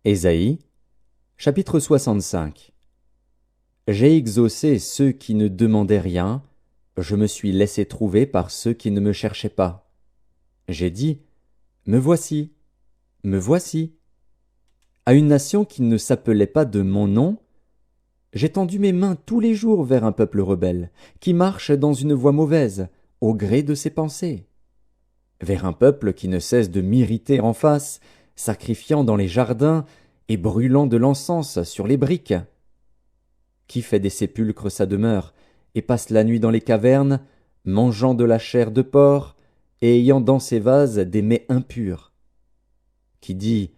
Ésaïe, chapitre 65. J'ai exaucé ceux qui ne demandaient rien, je me suis laissé trouver par ceux qui ne me cherchaient pas. J'ai dit, me voici, me voici. À une nation qui ne s'appelait pas de mon nom, j'ai tendu mes mains tous les jours vers un peuple rebelle, qui marche dans une voie mauvaise, au gré de ses pensées. Vers un peuple qui ne cesse de m'irriter en face, sacrifiant dans les jardins et brûlant de l'encens sur les briques. Qui fait des sépulcres sa demeure, et passe la nuit dans les cavernes, mangeant de la chair de porc, et ayant dans ses vases des mets impurs. Qui dit,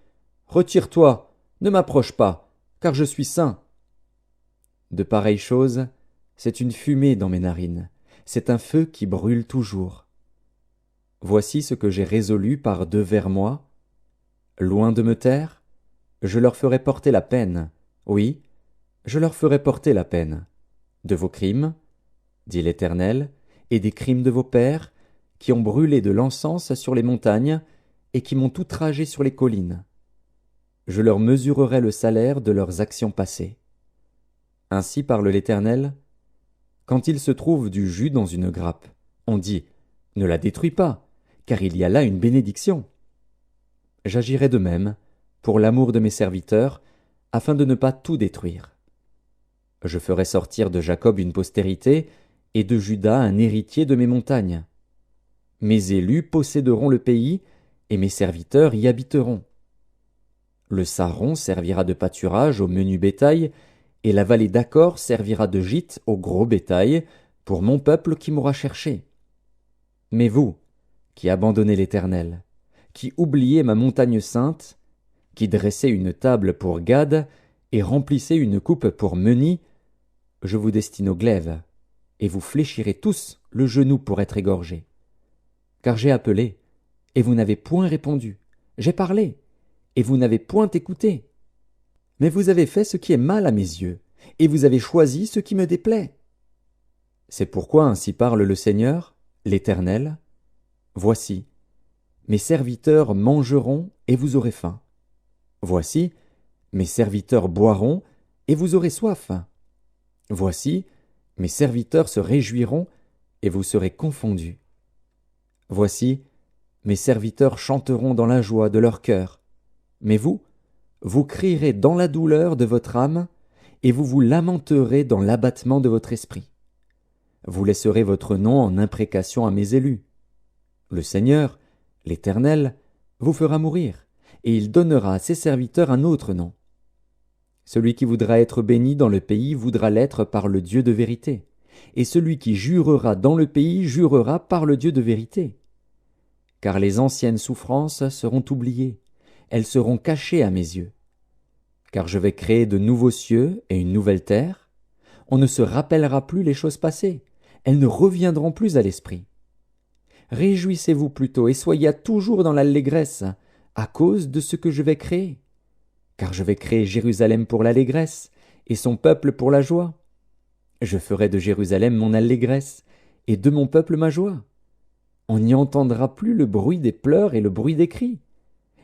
retire-toi, ne m'approche pas, car je suis saint. De pareilles choses, c'est une fumée dans mes narines, c'est un feu qui brûle toujours. Voici ce que j'ai résolu par devers moi. Loin de me taire, je leur ferai porter la peine, oui, je leur ferai porter la peine, de vos crimes, dit l'Éternel, et des crimes de vos pères, qui ont brûlé de l'encens sur les montagnes, et qui m'ont outragé sur les collines. Je leur mesurerai le salaire de leurs actions passées. Ainsi parle l'Éternel. Quand il se trouve du jus dans une grappe, on dit, ne la détruis pas, car il y a là une bénédiction. J'agirai de même, pour l'amour de mes serviteurs, afin de ne pas tout détruire. Je ferai sortir de Jacob une postérité, et de Juda un héritier de mes montagnes. Mes élus posséderont le pays, et mes serviteurs y habiteront. Le Saron servira de pâturage au menu bétail, et la vallée d'Accor servira de gîte au gros bétail, pour mon peuple qui m'aura cherché. Mais vous, qui abandonnez l'Éternel, qui oubliez ma montagne sainte, qui dressez une table pour Gad, et remplissez une coupe pour Meni, je vous destine au glaive, et vous fléchirez tous le genou pour être égorgés. Car j'ai appelé, et vous n'avez point répondu, j'ai parlé, et vous n'avez point écouté. Mais vous avez fait ce qui est mal à mes yeux, et vous avez choisi ce qui me déplaît. C'est pourquoi ainsi parle le Seigneur, l'Éternel. Voici, mes serviteurs mangeront, et vous aurez faim. Voici, mes serviteurs boiront, et vous aurez soif. Voici, mes serviteurs se réjouiront, et vous serez confondus. Voici, mes serviteurs chanteront dans la joie de leur cœur. Mais vous, vous crierez dans la douleur de votre âme, et vous vous lamenterez dans l'abattement de votre esprit. Vous laisserez votre nom en imprécation à mes élus. Le Seigneur, l'Éternel, vous fera mourir, et il donnera à ses serviteurs un autre nom. Celui qui voudra être béni dans le pays voudra l'être par le Dieu de vérité, et celui qui jurera dans le pays jurera par le Dieu de vérité. Car les anciennes souffrances seront oubliées, elles seront cachées à mes yeux. Car je vais créer de nouveaux cieux et une nouvelle terre. On ne se rappellera plus les choses passées, elles ne reviendront plus à l'esprit. Réjouissez-vous plutôt et soyez toujours dans l'allégresse, à cause de ce que je vais créer. Car je vais créer Jérusalem pour l'allégresse, et son peuple pour la joie. Je ferai de Jérusalem mon allégresse, et de mon peuple ma joie. On n'y entendra plus le bruit des pleurs et le bruit des cris.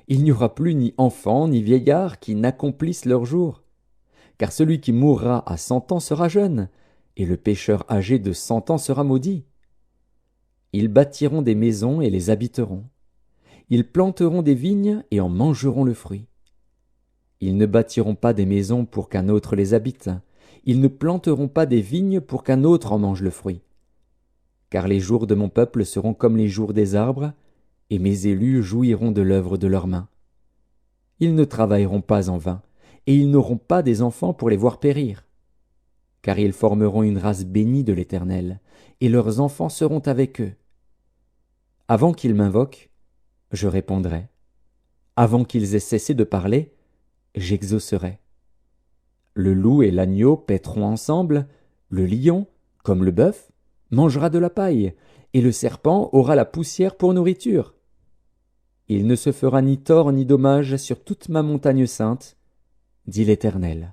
Il n'y aura plus ni enfants ni vieillards qui n'accomplissent leur jour. Car celui qui mourra à 100 ans sera jeune, et le pécheur âgé de 100 ans sera maudit. Ils bâtiront des maisons et les habiteront. Ils planteront des vignes et en mangeront le fruit. Ils ne bâtiront pas des maisons pour qu'un autre les habite. Ils ne planteront pas des vignes pour qu'un autre en mange le fruit. Car les jours de mon peuple seront comme les jours des arbres, et mes élus jouiront de l'œuvre de leurs mains. Ils ne travailleront pas en vain, et ils n'auront pas des enfants pour les voir périr. Car ils formeront une race bénie de l'Éternel, et leurs enfants seront avec eux. Avant qu'ils m'invoquent, je répondrai. Avant qu'ils aient cessé de parler, j'exaucerai. Le loup et l'agneau paîtront ensemble, le lion, comme le bœuf, mangera de la paille, et le serpent aura la poussière pour nourriture. Il ne se fera ni tort ni dommage sur toute ma montagne sainte, dit l'Éternel.